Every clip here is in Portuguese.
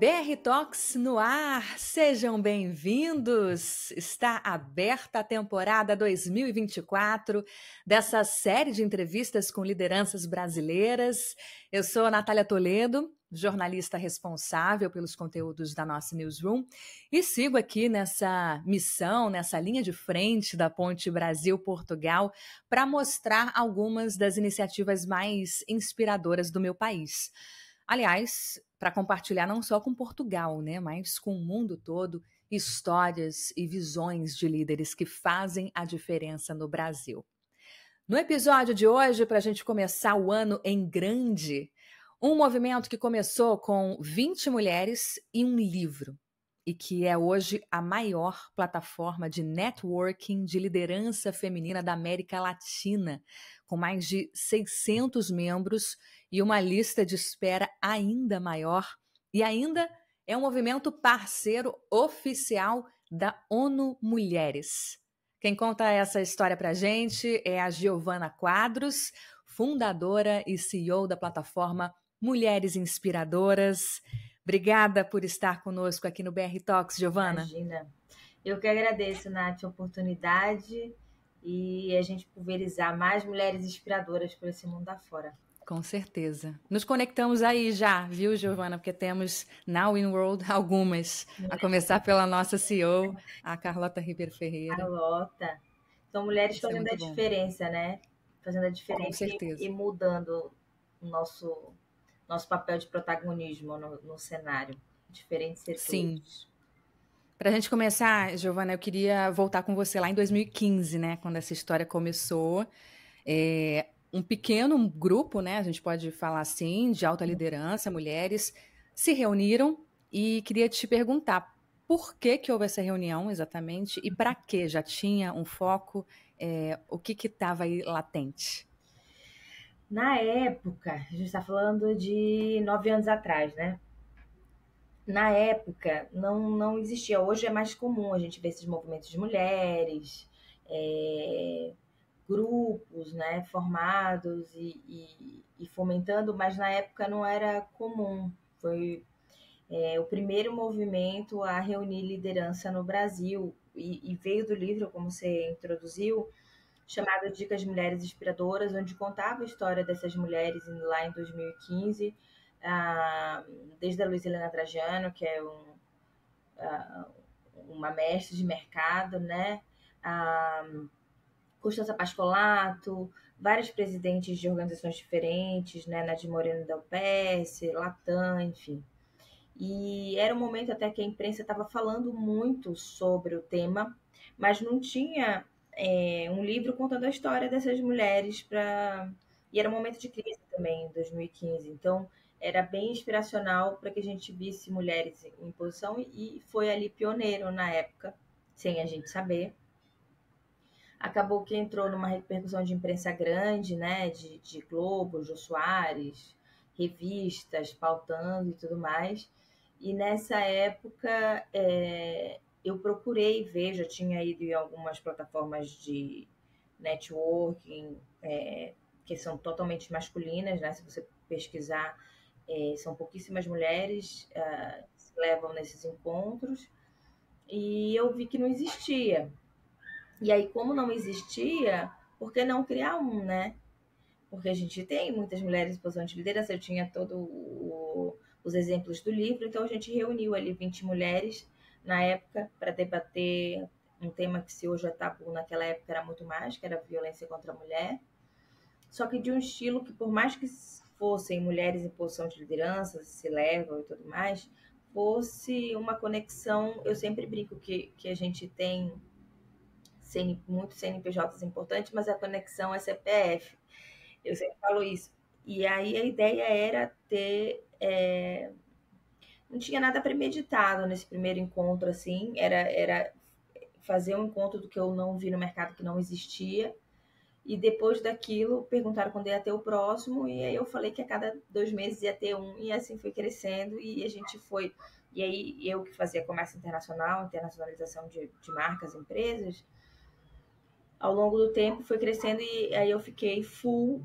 BR Talks no ar, sejam bem-vindos! Está aberta a temporada 2024 dessa série de entrevistas com lideranças brasileiras. Eu sou a Natália Toledo, jornalista responsável pelos conteúdos da nossa Newsroom e sigo aqui nessa missão, nessa linha de frente da Ponte Brasil-Portugal para mostrar algumas das iniciativas mais inspiradoras do meu país. Aliás, para compartilhar não só com Portugal, né, mas com o mundo todo, histórias e visões de líderes que fazem a diferença no Brasil. No episódio de hoje, para a gente começar o ano em grande, um movimento que começou com 20 mulheres e um livro, e que é hoje a maior plataforma de networking de liderança feminina da América Latina, com mais de 600 membros e uma lista de espera ainda maior, e ainda é um movimento parceiro oficial da ONU Mulheres. Quem conta essa história para a gente é a Giovana Quadros, fundadora e CEO da plataforma Mulheres Inspiradoras. Obrigada por estar conosco aqui no BR Talks, Giovana. Imagina. Eu que agradeço, Nath, a oportunidade e a gente pulverizar mais mulheres inspiradoras por esse mundo afora. Com certeza. Nos conectamos aí já, viu, Giovana? Porque temos na WinWorld algumas, a começar pela nossa CEO, a Carlota Ribeiro Ferreira. Carlota. São mulheres Isso fazendo a diferença, né? Fazendo a diferença. Com certeza. E mudando o nosso papel de protagonismo no cenário. Diferentes setores. Sim. Para a gente começar, Giovana, eu queria voltar com você lá em 2015, né? Quando essa história começou. Um pequeno grupo, né, a gente pode falar assim, de alta liderança, mulheres, se reuniram e queria te perguntar por que houve essa reunião exatamente e para que? Já tinha um foco? O que estava aí latente? Na época, a gente está falando de 9 anos atrás, né? Na época, não existia. Hoje é mais comum a gente ver esses movimentos de mulheres, grupos, né, formados e fomentando, mas na época não era comum. Foi o primeiro movimento a reunir liderança no Brasil e veio do livro, como você introduziu, chamado Dicas de Mulheres Inspiradoras, onde contava a história dessas mulheres lá em 2015, desde a Luiz Helena Trajano, que é uma mestre de mercado, né? Constança Pascolato, vários presidentes de organizações diferentes, né? Nadir Moreno da UPS, Latam, enfim. E era um momento até que a imprensa estava falando muito sobre o tema, mas não tinha um livro contando a história dessas mulheres. E era um momento de crise também, em 2015. Então, era bem inspiracional para que a gente visse mulheres em posição e foi ali pioneiro na época, sem a gente saber. Acabou que entrou numa repercussão de imprensa grande, né? De Globo, Jô Soares, revistas pautando e tudo mais. E nessa época eu procurei ver, já tinha ido em algumas plataformas de networking que são totalmente masculinas, né? Se você pesquisar, são pouquíssimas mulheres que se levam nesses encontros. E eu vi que não existia. E aí, como não existia, por que não criar um, né? Porque a gente tem muitas mulheres em posição de liderança, eu tinha todos os exemplos do livro, então a gente reuniu ali 20 mulheres na época para debater um tema que se hoje é tabu, naquela época era muito mais, que era a violência contra a mulher. Só que de um estilo que, por mais que fossem mulheres em posição de liderança, se levam e tudo mais, fosse uma conexão. Eu sempre brinco que a gente tem muitos CNPJs importantes, mas a conexão é CPF. Eu sempre falo isso. E aí a ideia era ter. Não tinha nada premeditado nesse primeiro encontro, assim. Era fazer um encontro do que eu não vi no mercado, que não existia. E depois daquilo, perguntaram quando ia ter o próximo. E aí eu falei que a cada 2 meses ia ter um. E assim foi crescendo. E a gente foi. E aí eu que fazia comércio internacional, internacionalização de marcas, empresas, ao longo do tempo foi crescendo e aí eu fiquei full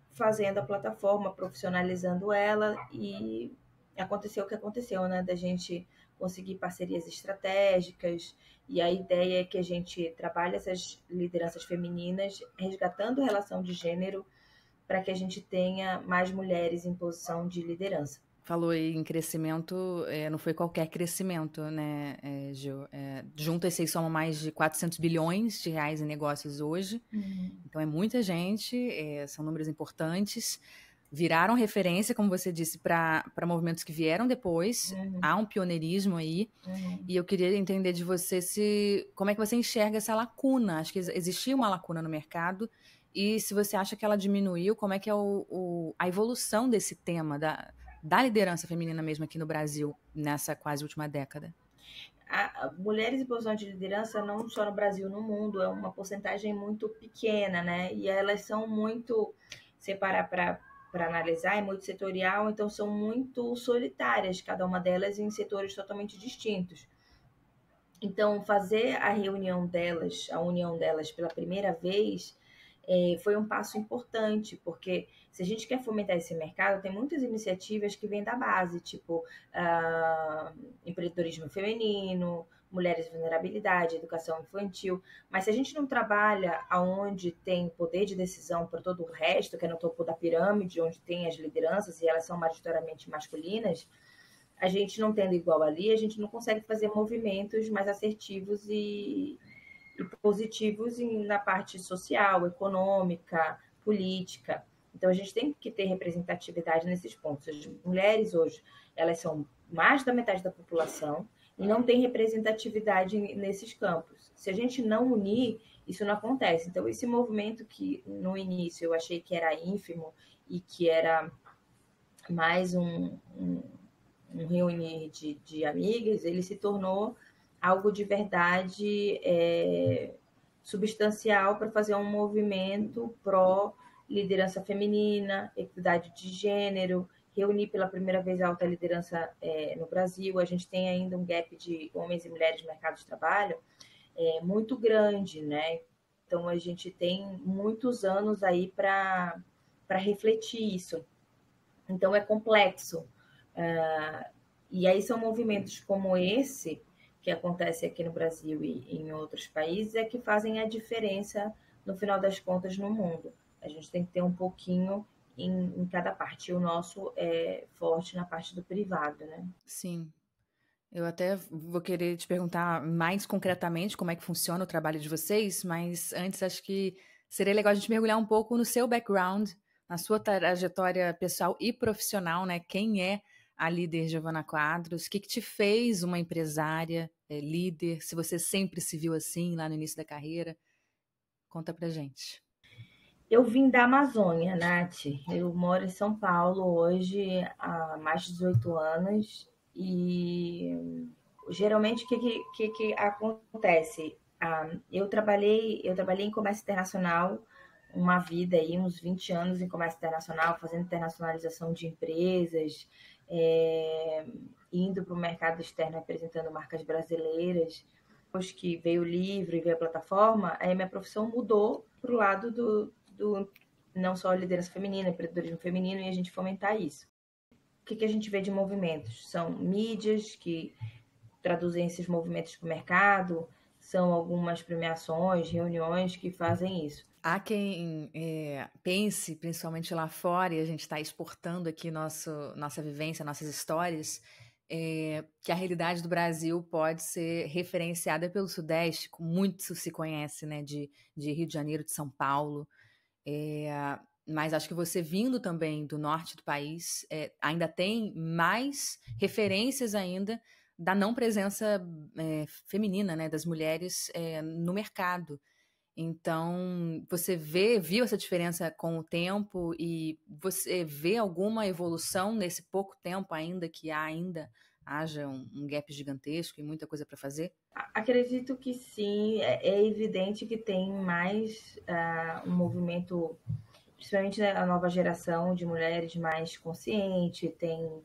fazendo a plataforma, profissionalizando ela e aconteceu o que aconteceu, né? Da gente conseguir parcerias estratégicas, e a ideia é que a gente trabalhe essas lideranças femininas, resgatando a relação de gênero, para que a gente tenha mais mulheres em posição de liderança. Falou aí em crescimento, não foi qualquer crescimento, né, Gil? Juntas vocês somam mais de 400 bilhões de reais em negócios hoje, então é muita gente, são números importantes, viraram referência, como você disse, para movimentos que vieram depois, há um pioneirismo aí, e eu queria entender de você como é que você enxerga essa lacuna, acho que existia uma lacuna no mercado, e se você acha que ela diminuiu, como é que é a evolução desse tema, da liderança feminina mesmo aqui no Brasil, nessa quase última década? Mulheres em posição de liderança, não só no Brasil, no mundo, é uma porcentagem muito pequena, né? E elas são muito, separar para analisar, é muito setorial, então são muito solitárias, cada uma delas em setores totalmente distintos. Então, fazer a união delas pela primeira vez, foi um passo importante, porque se a gente quer fomentar esse mercado, tem muitas iniciativas que vêm da base, tipo empreendedorismo feminino, mulheres em vulnerabilidade, educação infantil, mas se a gente não trabalha aonde tem poder de decisão para todo o resto, que é no topo da pirâmide, onde tem as lideranças e elas são majoritariamente masculinas, a gente não tendo igual ali, a gente não consegue fazer movimentos mais assertivos e positivos na parte social, econômica, política. Então, a gente tem que ter representatividade nesses pontos. As mulheres hoje, elas são mais da metade da população e não tem representatividade nesses campos. Se a gente não unir, isso não acontece. Então, esse movimento que no início eu achei que era ínfimo e que era mais um reunir de amigas, ele se tornou algo de verdade substancial para fazer um movimento pró liderança feminina, equidade de gênero, reunir pela primeira vez a alta liderança no Brasil. A gente tem ainda um gap de homens e mulheres no mercado de trabalho muito grande, né? Então a gente tem muitos anos aí para refletir isso. Então é complexo. E aí são movimentos como esse, que acontece aqui no Brasil e em outros países, que fazem a diferença, no final das contas, no mundo. A gente tem que ter um pouquinho em cada parte. E o nosso é forte na parte do privado, né? Sim. Eu até vou querer te perguntar mais concretamente como é que funciona o trabalho de vocês, mas antes acho que seria legal a gente mergulhar um pouco no seu background, na sua trajetória pessoal e profissional, né? Quem é a líder Giovana Quadros? O que te fez uma empresária, líder? Se você sempre se viu assim lá no início da carreira? Conta pra gente. Eu vim da Amazônia, Nath. Eu moro em São Paulo hoje há mais de 18 anos e geralmente o que acontece? Eu trabalhei em comércio internacional uma vida aí, uns 20 anos em comércio internacional, fazendo internacionalização de empresas, indo para o mercado externo apresentando marcas brasileiras. Depois que veio o livro e veio a plataforma, aí minha profissão mudou para o lado do não só liderança feminina, empreendedorismo feminino, e a gente fomentar isso. O que a gente vê de movimentos? São mídias que traduzem esses movimentos para o mercado, são algumas premiações, reuniões que fazem isso. Há quem pense, principalmente lá fora, e a gente está exportando aqui nossa vivência, nossas histórias, que a realidade do Brasil pode ser referenciada pelo Sudeste, muito se conhece, né, de Rio de Janeiro, de São Paulo, mas acho que você vindo também do norte do país, ainda tem mais referências ainda da não presença feminina, né, das mulheres no mercado. Então, você viu essa diferença com o tempo e você vê alguma evolução nesse pouco tempo ainda que haja um gap gigantesco e muita coisa para fazer? Acredito que sim, é evidente que tem mais um movimento, principalmente a nova geração de mulheres mais consciente, tem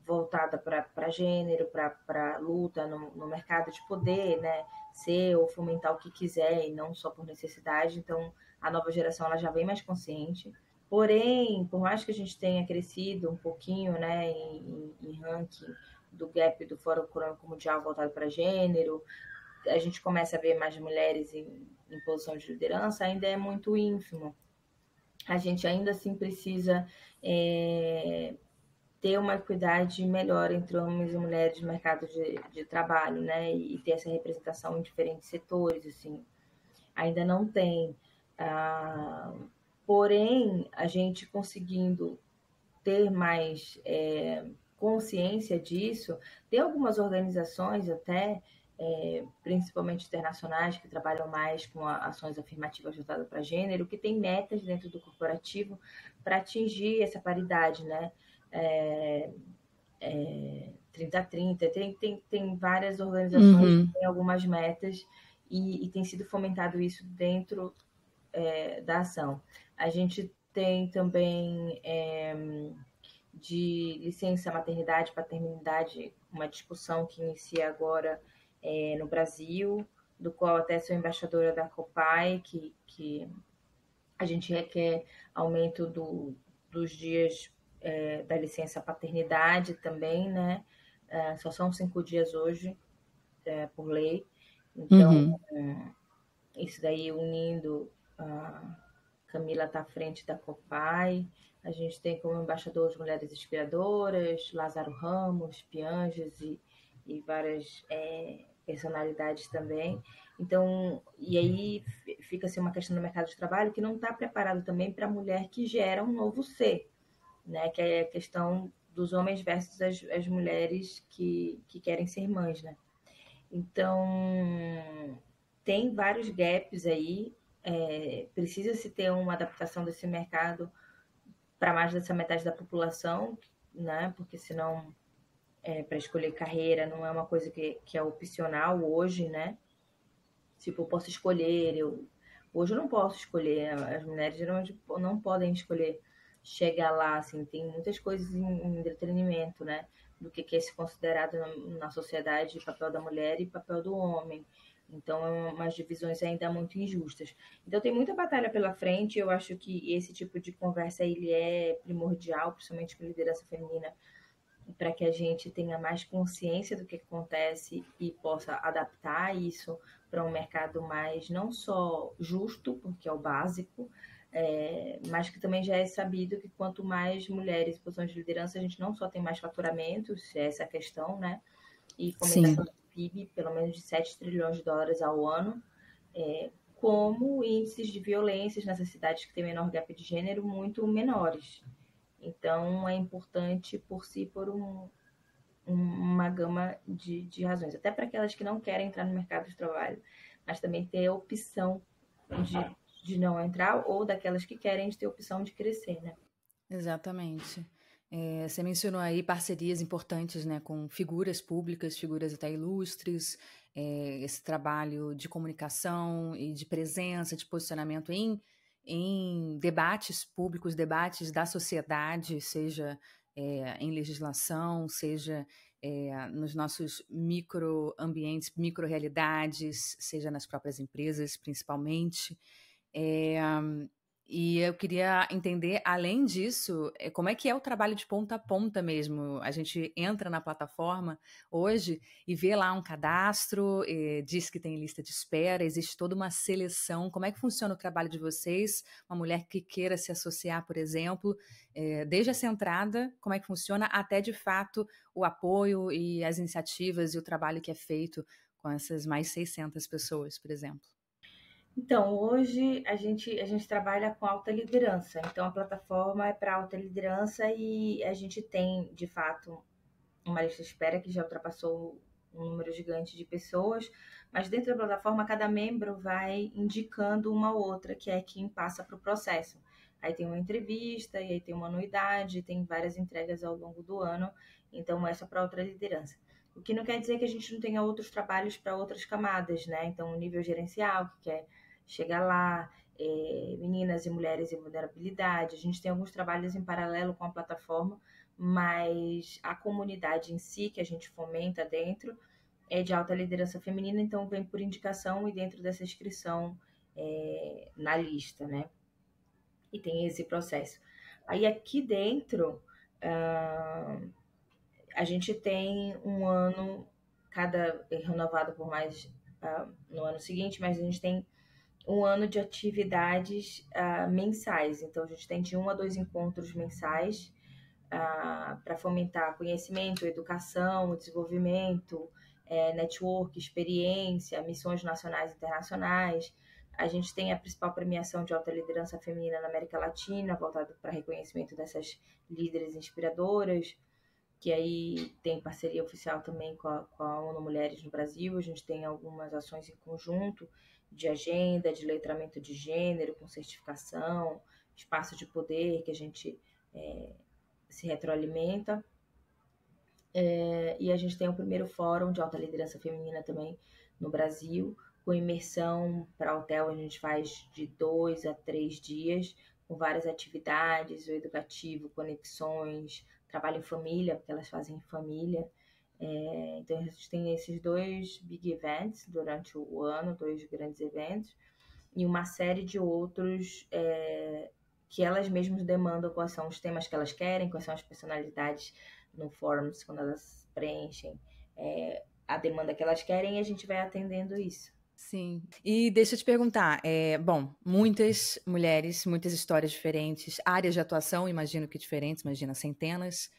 voltada para gênero, para luta no mercado de poder, né? Ser ou fomentar o que quiser e não só por necessidade. Então, a nova geração ela já vem mais consciente. Porém, por mais que a gente tenha crescido um pouquinho, né, em ranking do GAP do Fórum Econômico Mundial voltado para gênero, a gente começa a ver mais mulheres em posição de liderança, ainda é muito ínfimo. A gente ainda assim precisa ter uma equidade melhor entre homens e mulheres no mercado de trabalho, né? E ter essa representação em diferentes setores, assim. Ainda não tem. Ah, porém, a gente conseguindo ter mais consciência disso, tem algumas organizações até, principalmente internacionais, que trabalham mais com ações afirmativas voltadas para gênero, que tem metas dentro do corporativo para atingir essa paridade, né? É, 30-30, tem várias organizações que Uhum. têm algumas metas e tem sido fomentado isso dentro da ação. A gente tem também de licença maternidade, paternidade, uma discussão que inicia agora no Brasil, do qual até sou embaixadora da COPAI, que a gente requer aumento dos dias da licença paternidade também, né? Só são 5 dias hoje, por lei. Então, Uhum. isso daí unindo a Camila está à frente da COPAI. A gente tem como embaixador as Mulheres Inspiradoras, Lázaro Ramos, Pianges e várias personalidades também. Então, e aí fica-se uma questão do mercado de trabalho que não está preparado também para a mulher que gera um novo ser, né? Que é a questão dos homens versus as mulheres que querem ser mães, né? Então, tem vários gaps aí. Precisa se ter uma adaptação desse mercado para mais dessa metade da população, né? Porque senão, para escolher carreira não é uma coisa que é opcional hoje, né? Tipo, eu posso escolher, hoje eu não posso escolher, as mulheres geralmente não podem escolher chegar lá, assim, tem muitas coisas em entretenimento, né? Do que é se considerado na sociedade papel da mulher e papel do homem. Então, é umas divisões ainda muito injustas. Então, tem muita batalha pela frente. Eu acho que esse tipo de conversa ele é primordial, principalmente com liderança feminina, para que a gente tenha mais consciência do que acontece e possa adaptar isso para um mercado mais não só justo, porque é o básico, mas que também já é sabido que quanto mais mulheres em posições de liderança, a gente não só tem mais faturamento, se é essa a questão, né? E Sim. fomentação do PIB, pelo menos de 7 trilhões de dólares ao ano, como índices de violências nessas cidades que têm menor gap de gênero muito menores. Então, é importante por si, por uma gama de razões, até para aquelas que não querem entrar no mercado de trabalho, mas também ter a opção de não entrar, ou daquelas que querem ter a opção de crescer, né? Exatamente. Você mencionou aí parcerias importantes, né, com figuras públicas, figuras até ilustres, esse trabalho de comunicação e de presença, de posicionamento em debates públicos, debates da sociedade, seja em legislação, seja nos nossos microambientes, micro-realidades, seja nas próprias empresas, principalmente. É, e eu queria entender, além disso, como é que é o trabalho de ponta a ponta mesmo. A gente entra na plataforma hoje e vê lá um cadastro, diz que tem lista de espera, existe toda uma seleção. Como é que funciona o trabalho de vocês? Uma mulher que queira se associar, por exemplo, desde essa entrada, como é que funciona, até de fato o apoio e as iniciativas e o trabalho que é feito com essas mais 600 pessoas, por exemplo. Então, hoje a gente trabalha com alta liderança. Então, a plataforma é para alta liderança e a gente tem, de fato, uma lista de espera que já ultrapassou um número gigante de pessoas, mas dentro da plataforma, cada membro vai indicando uma outra, que é quem passa para o processo. Aí tem uma entrevista, e aí tem uma anuidade, tem várias entregas ao longo do ano, então essa para outra liderança. O que não quer dizer que a gente não tenha outros trabalhos para outras camadas, né? Então, o nível gerencial, que quer chegar lá, meninas e mulheres em vulnerabilidade. A gente tem alguns trabalhos em paralelo com a plataforma, mas a comunidade em si, que a gente fomenta dentro, é de alta liderança feminina, então vem por indicação e dentro dessa inscrição na lista, né? E tem esse processo. Aí aqui dentro, a gente tem um ano, cada renovado por mais no ano seguinte, mas a gente tem um ano de atividades mensais. Então, a gente tem de 1 a 2 encontros mensais para fomentar conhecimento, educação, desenvolvimento, network, experiência, missões nacionais e internacionais. A gente tem a principal premiação de alta liderança feminina na América Latina, voltada para reconhecimento dessas líderes inspiradoras, que aí tem parceria oficial também com a ONU Mulheres no Brasil. A gente tem algumas ações em conjunto de agenda, de letramento de gênero, com certificação, espaço de poder que a gente se retroalimenta. E a gente tem o primeiro fórum de alta liderança feminina também no Brasil, com imersão para hotel. A gente faz de 2 a 3 dias, com várias atividades, o educativo, conexões, trabalho em família, porque elas fazem em família. Então a gente tem esses 2 big events durante o ano, 2 grandes eventos, e uma série de outros que elas mesmas demandam quais são os temas que elas querem, quais são as personalidades no Forums, quando elas preenchem a demanda que elas querem, e a gente vai atendendo isso. Sim. E deixa eu te perguntar, bom, muitas mulheres, muitas histórias diferentes, áreas de atuação, imagino que diferentes, imagina centenas.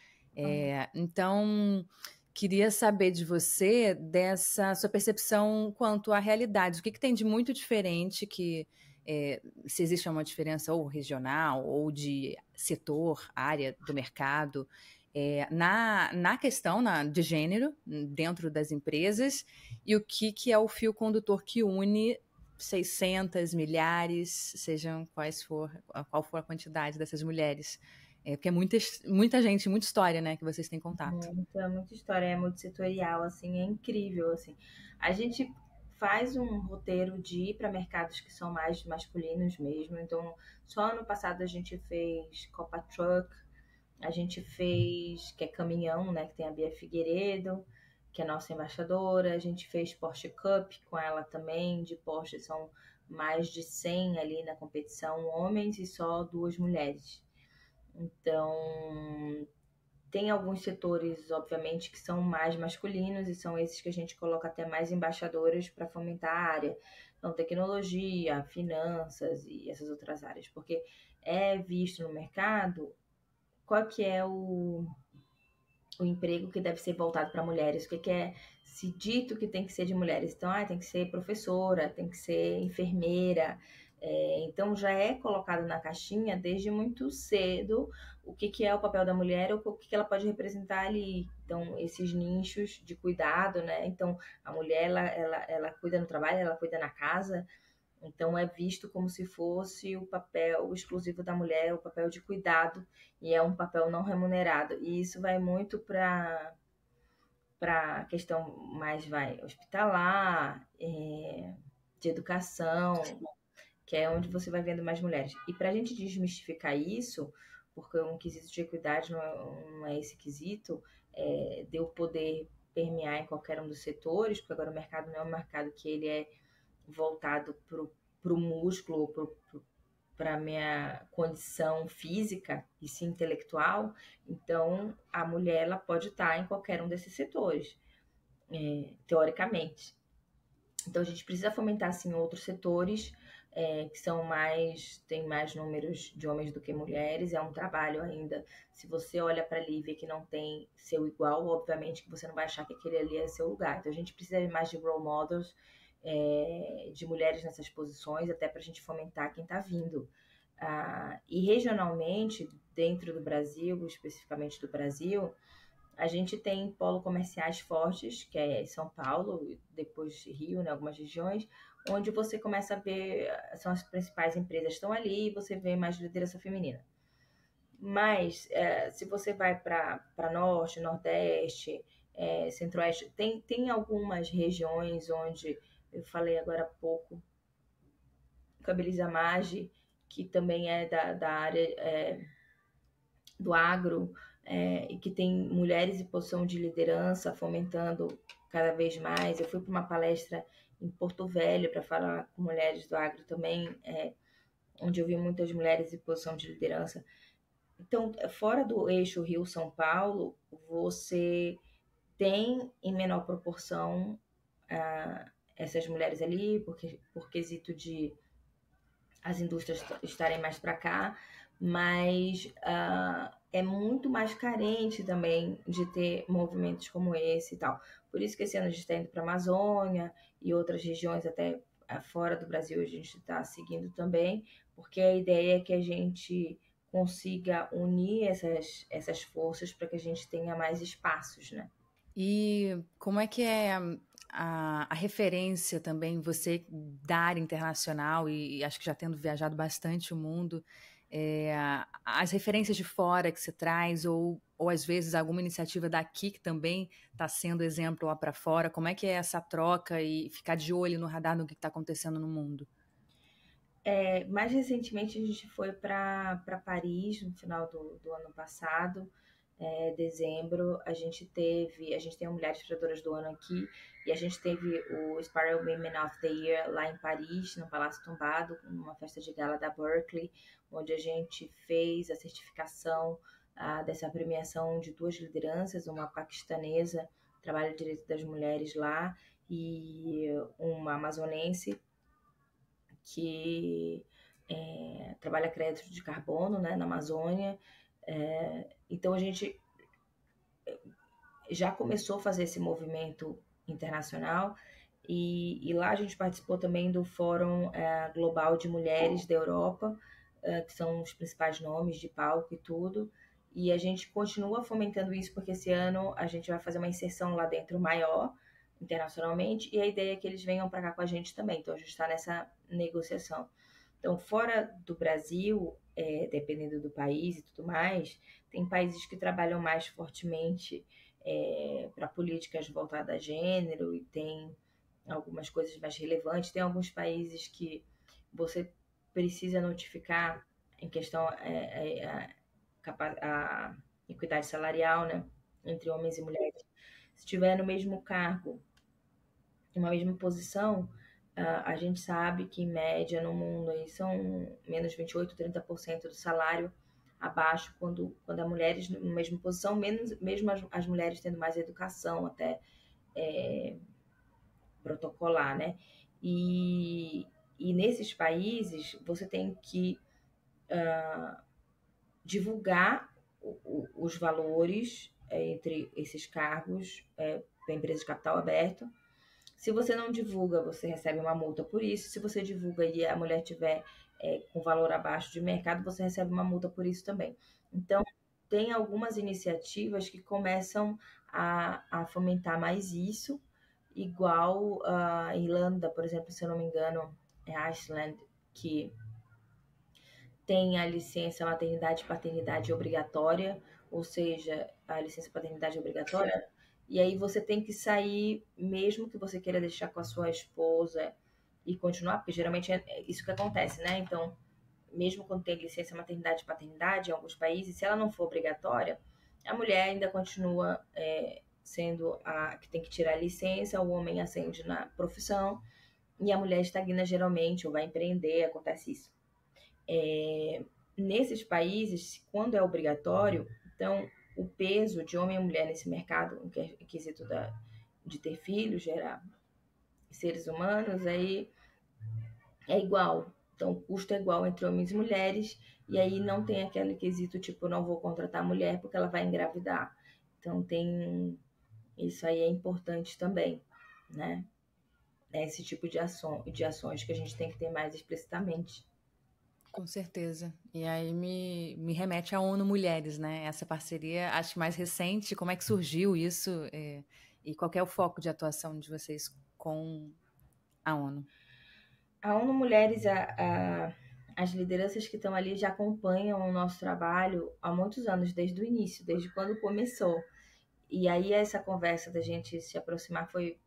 Então, queria saber de você dessa sua percepção quanto à realidade. O que tem de muito diferente se existe uma diferença ou regional ou de setor, área do mercado, na questão de gênero dentro das empresas, e o que é o fio condutor que une 600, milhares, sejam qual for a quantidade dessas mulheres. Porque é muita gente, muita história, né, que vocês têm contato. Muita história, é multissetorial, assim, é incrível, assim. A gente faz um roteiro de ir para mercados que são mais masculinos mesmo. Então, só ano passado a gente fez Copa Truck, a gente fez, que é caminhão, né, que tem a Bia Figueiredo, que é nossa embaixadora. A gente fez Porsche Cup com ela também, de Porsche são mais de 100 ali na competição, homens, e só 2 mulheres. Então, tem alguns setores, obviamente, que são mais masculinos, e são esses que a gente coloca até mais embaixadoras para fomentar a área. Então, tecnologia, finanças e essas outras áreas, porque é visto no mercado qual que é o emprego que deve ser voltado para mulheres, o que é se dito que tem que ser de mulheres. Então, tem que ser professora, tem que ser enfermeira. Então, já é colocado na caixinha desde muito cedo o que é o papel da mulher, ou o que ela pode representar ali. Então, esses nichos de cuidado, né? Então, a mulher, ela cuida no trabalho, ela cuida na casa. Então, é visto como se fosse o papel exclusivo da mulher, o papel de cuidado, e é um papel não remunerado. E isso vai muito para a questão mais hospitalar, de educação, que é onde você vai vendo mais mulheres. E para a gente desmistificar isso, porque um quesito de equidade não é esse quesito, de eu poder permear em qualquer um dos setores, porque agora o mercado não é um mercado que ele é voltado para o músculo, para a minha condição física e sim intelectual. Então, a mulher ela pode estar em qualquer um desses setores, teoricamente. Então, a gente precisa fomentar, sim, outros setores que tem mais números de homens do que mulheres. É um trabalho ainda. Se você olha para ali e vê que não tem seu igual, obviamente que você não vai achar que aquele ali é seu lugar. Então, a gente precisa mais de role models, de mulheres nessas posições, até para a gente fomentar quem está vindo. E regionalmente, dentro do Brasil, especificamente do Brasil, a gente tem polo comerciais fortes, que é São Paulo, depois Rio, né, algumas regiões, onde você começa a ver, são as principais empresas que estão ali, e você vê mais liderança feminina. Mas, se você vai para Norte, Nordeste, Centro-Oeste, tem algumas regiões onde, eu falei agora há pouco, com a Belisa Maggi, que também é da área do agro, e que tem mulheres em posição de liderança, fomentando cada vez mais. Eu fui para uma palestra em Porto Velho para falar com mulheres do agro também, onde eu vi muitas mulheres em posição de liderança. Então, fora do eixo Rio-São Paulo, você tem em menor proporção essas mulheres ali, porque por quesito de as indústrias estarem mais para cá, mas é muito mais carente também de ter movimentos como esse e tal. Por isso que esse ano a gente está indo para a Amazônia e outras regiões até fora do Brasil a gente está seguindo também, porque a ideia é que a gente consiga unir essas forças para que a gente tenha mais espaços, né? E como é que é a referência também, você da área internacional, e acho que já tendo viajado bastante o mundo, as referências de fora que você traz, ou às vezes alguma iniciativa daqui que também está sendo exemplo lá para fora, como é que é essa troca e ficar de olho no radar no que está acontecendo no mundo? Mais recentemente a gente foi para Paris no final do ano passado, dezembro. A gente tem o Mulheres Inspiradoras do Ano aqui e a gente teve o Spiral Women of the Year lá em Paris, no Palácio Tombado, numa festa de gala da Berkeley, onde a gente fez a certificação dessa premiação de duas lideranças, uma paquistanesa, trabalha o direito das mulheres lá, e uma amazonense que trabalha crédito de carbono, né, na Amazônia. Então a gente já começou a fazer esse movimento internacional e lá a gente participou também do Fórum Global de Mulheres da Europa, que são os principais nomes de palco e tudo. E a gente continua fomentando isso porque esse ano a gente vai fazer uma inserção lá dentro maior, internacionalmente, e a ideia é que eles venham para cá com a gente também. Então a gente está nessa negociação. Então, fora do Brasil, dependendo do país e tudo mais, tem países que trabalham mais fortemente para políticas voltadas a gênero e tem algumas coisas mais relevantes. Tem alguns países que você precisa notificar em questão a equidade salarial, né, entre homens e mulheres. Se estiver no mesmo cargo, uma mesma posição, a gente sabe que em média no mundo aí são menos 28, 30% do salário abaixo quando há mulheres na mesma posição, mesmo as mulheres tendo mais educação até protocolar, né? E, e nesses países você tem que divulgar os valores entre esses cargos para empresas de capital aberto. Se você não divulga, você recebe uma multa por isso. Se você divulga e a mulher tiver com valor abaixo de mercado, você recebe uma multa por isso também. Então, tem algumas iniciativas que começam a fomentar mais isso, igual a Irlanda, por exemplo, se eu não me engano, é Iceland, que tem a licença maternidade e paternidade obrigatória, ou seja, a licença paternidade é obrigatória, e aí você tem que sair, mesmo que você queira deixar com a sua esposa e continuar, porque geralmente é isso que acontece, né? Então, mesmo quando tem licença maternidade e paternidade em alguns países, se ela não for obrigatória, a mulher ainda continua sendo a que tem que tirar a licença, o homem ascende na profissão e a mulher estagna geralmente ou vai empreender, acontece isso. Nesses países, quando é obrigatório, então o peso de homem e mulher nesse mercado, em quesito de ter filhos, gerar seres humanos, aí é igual. Então, o custo é igual entre homens e mulheres, e aí não tem aquele quesito tipo, não vou contratar a mulher porque ela vai engravidar. Então, isso aí é importante também, né? É esse tipo de ações que a gente tem que ter mais explicitamente. Com certeza. E aí me remete à ONU Mulheres, né? Essa parceria, acho que mais recente, como é que surgiu isso? E qual que é o foco de atuação de vocês com a ONU? A ONU Mulheres, as lideranças que estão ali já acompanham o nosso trabalho há muitos anos, desde o início, desde quando começou. E aí essa conversa da gente se aproximar foi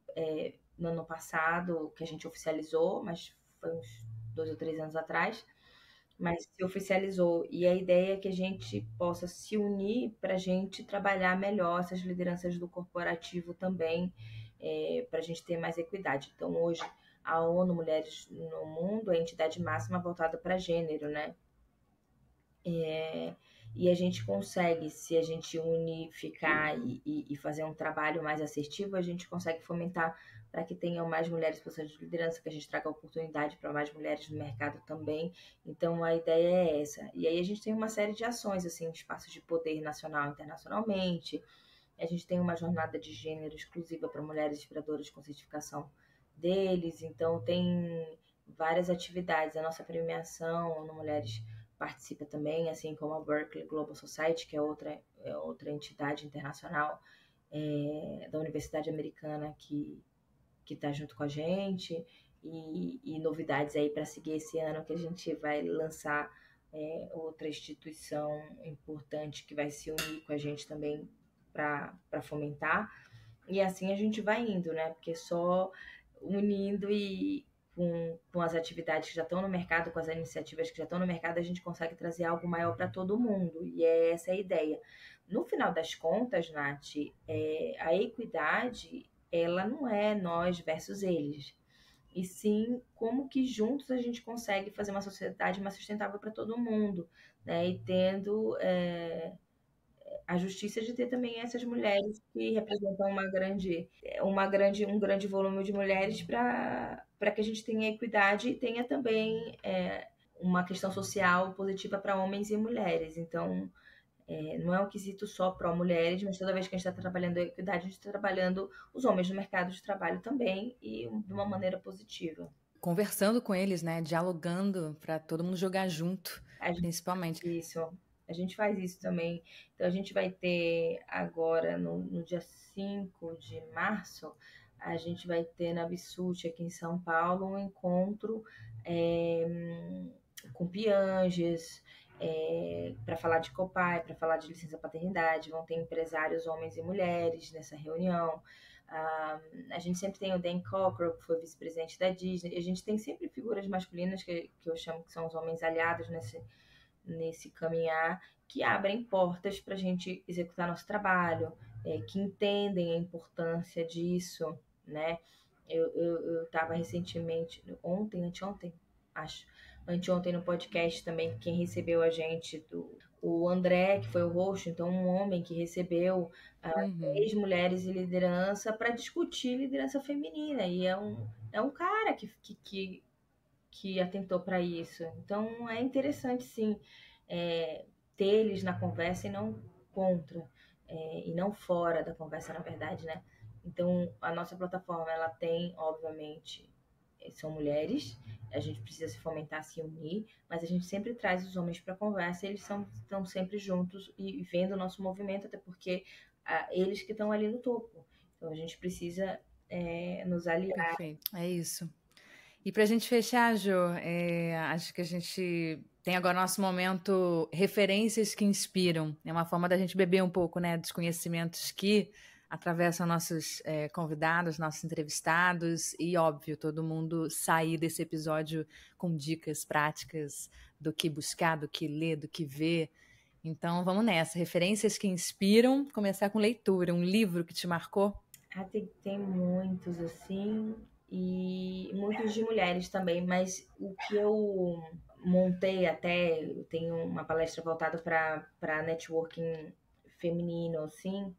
no ano passado, que a gente oficializou, mas foi uns 2 ou 3 anos atrás, mas se oficializou. E a ideia é que a gente possa se unir para a gente trabalhar melhor essas lideranças do corporativo também, para a gente ter mais equidade. Então, hoje, a ONU Mulheres no Mundo é a entidade máxima voltada para gênero, né? E a gente consegue, se a gente unificar e fazer um trabalho mais assertivo, a gente consegue fomentar para que tenham mais mulheres em posições de liderança, que a gente traga oportunidade para mais mulheres no mercado também. Então, a ideia é essa. E aí a gente tem uma série de ações, assim, espaços de poder nacional e internacionalmente. A gente tem uma jornada de gênero exclusiva para mulheres inspiradoras com certificação deles. Então, tem várias atividades. A nossa premiação no Mulheres participa também, assim como a Berkeley Global Society, que é outra entidade internacional da Universidade Americana que está junto com a gente, e novidades aí para seguir esse ano que a gente vai lançar outra instituição importante que vai se unir com a gente também para fomentar. E assim a gente vai indo, né? Porque só unindo e com as atividades que já estão no mercado, com as iniciativas que já estão no mercado, a gente consegue trazer algo maior para todo mundo. E é essa a ideia. No final das contas, Nath, a equidade, ela não é nós versus eles. E sim como que juntos a gente consegue fazer uma sociedade mais sustentável para todo mundo, né? E tendo a justiça de ter também essas mulheres que representam um grande volume de mulheres para que a gente tenha equidade e tenha também uma questão social positiva para homens e mulheres. Então, não é um quesito só para mulheres, mas toda vez que a gente está trabalhando a equidade, a gente está trabalhando os homens no mercado de trabalho também e de uma maneira positiva. Conversando com eles, né? Dialogando para todo mundo jogar junto, principalmente. Isso. A gente faz isso também. Então, a gente vai ter agora, no dia 5 de março, a gente vai ter na Bissute, aqui em São Paulo, um encontro com Pianges, para falar de Copai, para falar de licença paternidade. Vão ter empresários, homens e mulheres, nessa reunião. A gente sempre tem o Dan Cockrell, que foi vice-presidente da Disney. A gente tem sempre figuras masculinas, que eu chamo que são os homens aliados nesse caminhar, que abrem portas para a gente executar nosso trabalho, que entendem a importância disso, né? Eu estava recentemente, anteontem, acho, anteontem no podcast também, quem recebeu a gente, o André, que foi o host, então um homem que recebeu 10 mulheres em liderança para discutir liderança feminina, e é um cara que atentou para isso. Então é interessante, sim, ter eles na conversa e não contra, e não fora da conversa, na verdade, né? Então a nossa plataforma, ela tem, obviamente, são mulheres, a gente precisa se fomentar, se unir, mas a gente sempre traz os homens para a conversa, eles estão sempre juntos e vendo o nosso movimento, até porque eles que estão ali no topo. Então a gente precisa nos aliar. Perfeito, é isso. E para a gente fechar, Jo, acho que a gente tem agora nosso momento referências que inspiram. É uma forma da gente beber um pouco, né, dos conhecimentos que atravessam nossos convidados, nossos entrevistados e, óbvio, todo mundo sair desse episódio com dicas práticas do que buscar, do que ler, do que ver. Então, vamos nessa. Referências que inspiram. Começar com leitura. Um livro que te marcou? Tem muitos, assim, e muitos de mulheres também, mas o que eu montei até, eu tenho uma palestra voltada para networking feminino, assim,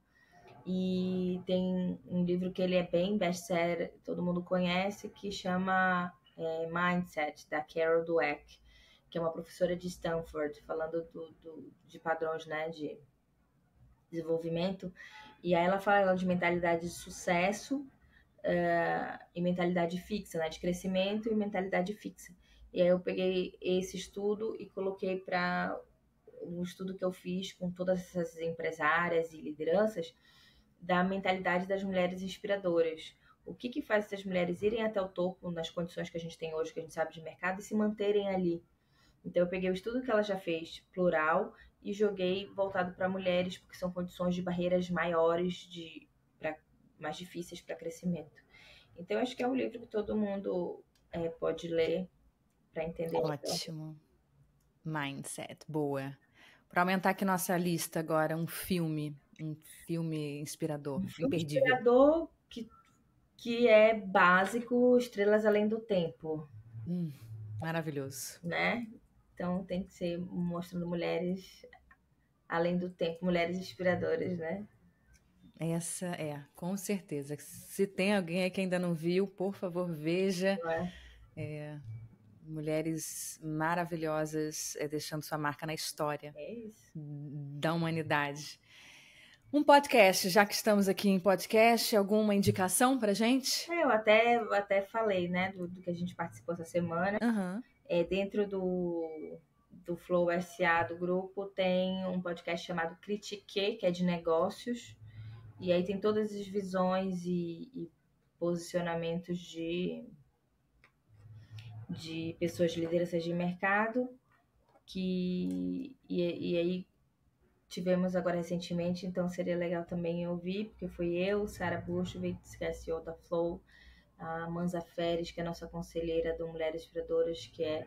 e tem um livro que ele é bem best-seller, todo mundo conhece, que chama Mindset, da Carol Dweck, que é uma professora de Stanford, falando de padrões, né, de desenvolvimento. E aí ela fala de mentalidade de sucesso e mentalidade fixa, né, de crescimento e mentalidade fixa. E aí eu peguei esse estudo e coloquei para um estudo que eu fiz com todas essas empresárias e lideranças da mentalidade das mulheres inspiradoras. O que faz essas mulheres irem até o topo nas condições que a gente tem hoje, que a gente sabe de mercado, e se manterem ali. Então eu peguei o estudo que ela já fez, plural, e joguei voltado para mulheres, porque são condições de barreiras maiores, mais difíceis para crescimento. Então eu acho que é um livro que todo mundo pode ler para entender. Ótimo. Mindset, boa. Para aumentar aqui nossa lista agora, um filme inspirador, Um filme imperdível. inspirador que que é básico, Estrelas Além do Tempo. Maravilhoso. Né? Então tem que ser mostrando mulheres além do tempo, mulheres inspiradoras, né? Essa com certeza. Se tem alguém aí que ainda não viu, por favor, veja. Mulheres maravilhosas deixando sua marca na história da humanidade. Um podcast, já que estamos aqui em podcast, alguma indicação pra gente? Eu até falei, né, do que a gente participou essa semana. Dentro do Flow SA do grupo tem um podcast chamado Critique, que é de negócios. E aí tem todas as visões e posicionamentos de pessoas de lideranças de mercado. E aí tivemos agora recentemente, então seria legal também ouvir, porque fui eu, Sara Bushwitz, que é a CEO da Flow, a Manza Feres, que é a nossa conselheira do Mulheres Inspiradoras, que é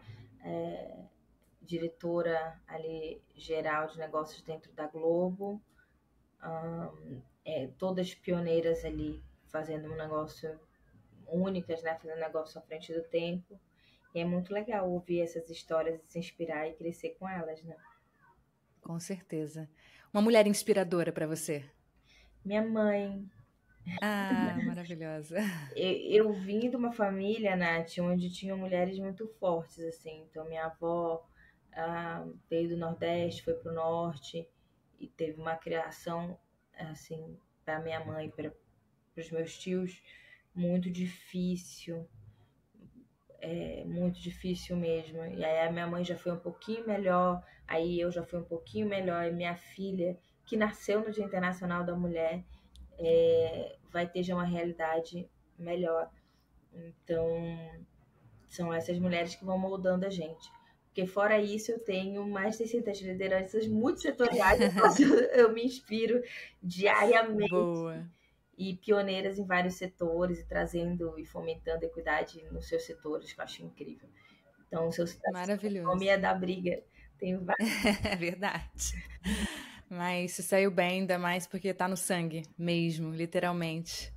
diretora ali geral de negócios dentro da Globo, todas pioneiras ali fazendo um negócio únicas, né, fazendo negócio à frente do tempo. E é muito legal ouvir essas histórias e se inspirar e crescer com elas, né? Com certeza. Uma mulher inspiradora para você? Minha mãe. Maravilhosa. Eu vim de uma família, Nath, onde tinham mulheres muito fortes, assim. Então, minha avó veio do Nordeste, foi pro Norte e teve uma criação, assim, para minha mãe, para os meus tios, muito difícil. Muito difícil mesmo. E aí a minha mãe já foi um pouquinho melhor, aí eu já fui um pouquinho melhor, e minha filha, que nasceu no Dia Internacional da Mulher, vai ter já uma realidade melhor. Então, são essas mulheres que vão moldando a gente. Porque fora isso, eu tenho mais de 600 lideranças multissetoriais, eu me inspiro diariamente. Boa. E pioneiras em vários setores, e trazendo e fomentando a equidade nos seus setores, que eu acho incrível. Então, se eu citar economia da briga, tem vários. É verdade. Mas se saiu bem, ainda mais porque tá no sangue mesmo, literalmente.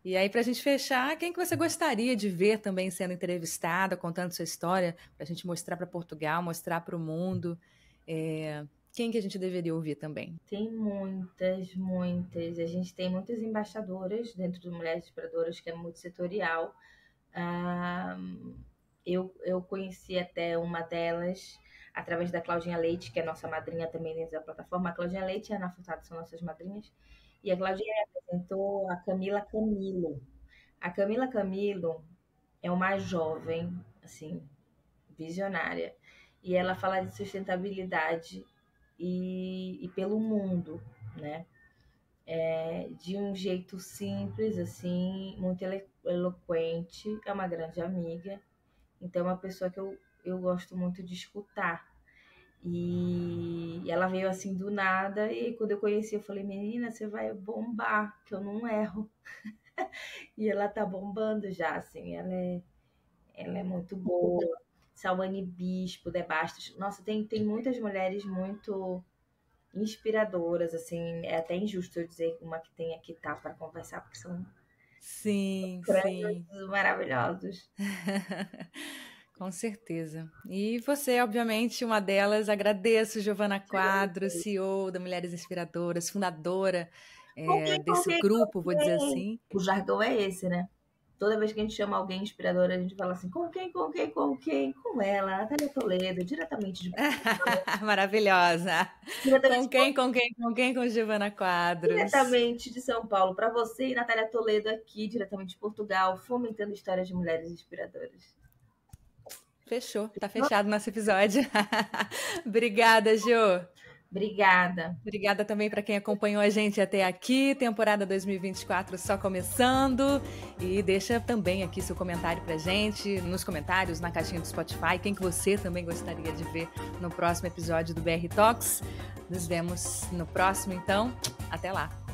E aí, pra gente fechar, quem que você gostaria de ver também sendo entrevistada, contando sua história, pra gente mostrar para Portugal, mostrar para o mundo? Quem que a gente deveria ouvir também? Tem muitas. A gente tem muitas embaixadoras dentro do Mulheres Inspiradoras, que é multissetorial. Eu conheci até uma delas através da Claudinha Leite, que é nossa madrinha também dentro da plataforma. A Claudinha Leite e a Ana Furtado são nossas madrinhas. E a Claudinha apresentou a Camila Camilo. A Camila Camilo é uma jovem, assim, visionária. E ela fala de sustentabilidade e pelo mundo, né? De um jeito simples, assim, muito eloquente. É uma grande amiga. Então, é uma pessoa que eu gosto muito de escutar. E ela veio assim do nada, e quando eu conheci, eu falei, menina, você vai bombar, que eu não erro. E ela tá bombando já, assim, ela é muito boa. Salwane Bispo, Debastos. Nossa, tem muitas mulheres muito inspiradoras, assim, é até injusto eu dizer uma que tem aqui tá para conversar, porque são maravilhosos. Com certeza. E você, obviamente, uma delas. Agradeço, Giovana Quadros, CEO da Mulheres Inspiradoras, fundadora desse grupo, vou dizer assim. O jargão é esse, né? Toda vez que a gente chama alguém inspiradora, a gente fala assim, com quem? Com ela, Natália Toledo, diretamente de Maravilhosa. Com Giovana Quadros. Diretamente de São Paulo, para você e Natália Toledo aqui, diretamente de Portugal, fomentando histórias de mulheres inspiradoras. Fechou, tá fechado nosso episódio. Obrigada, Jo. Obrigada. Obrigada também para quem acompanhou a gente até aqui. Temporada 2024 só começando. E deixa também aqui seu comentário pra gente, nos comentários, na caixinha do Spotify. Quem que você também gostaria de ver no próximo episódio do BR Talks. Nos vemos no próximo, então. Até lá.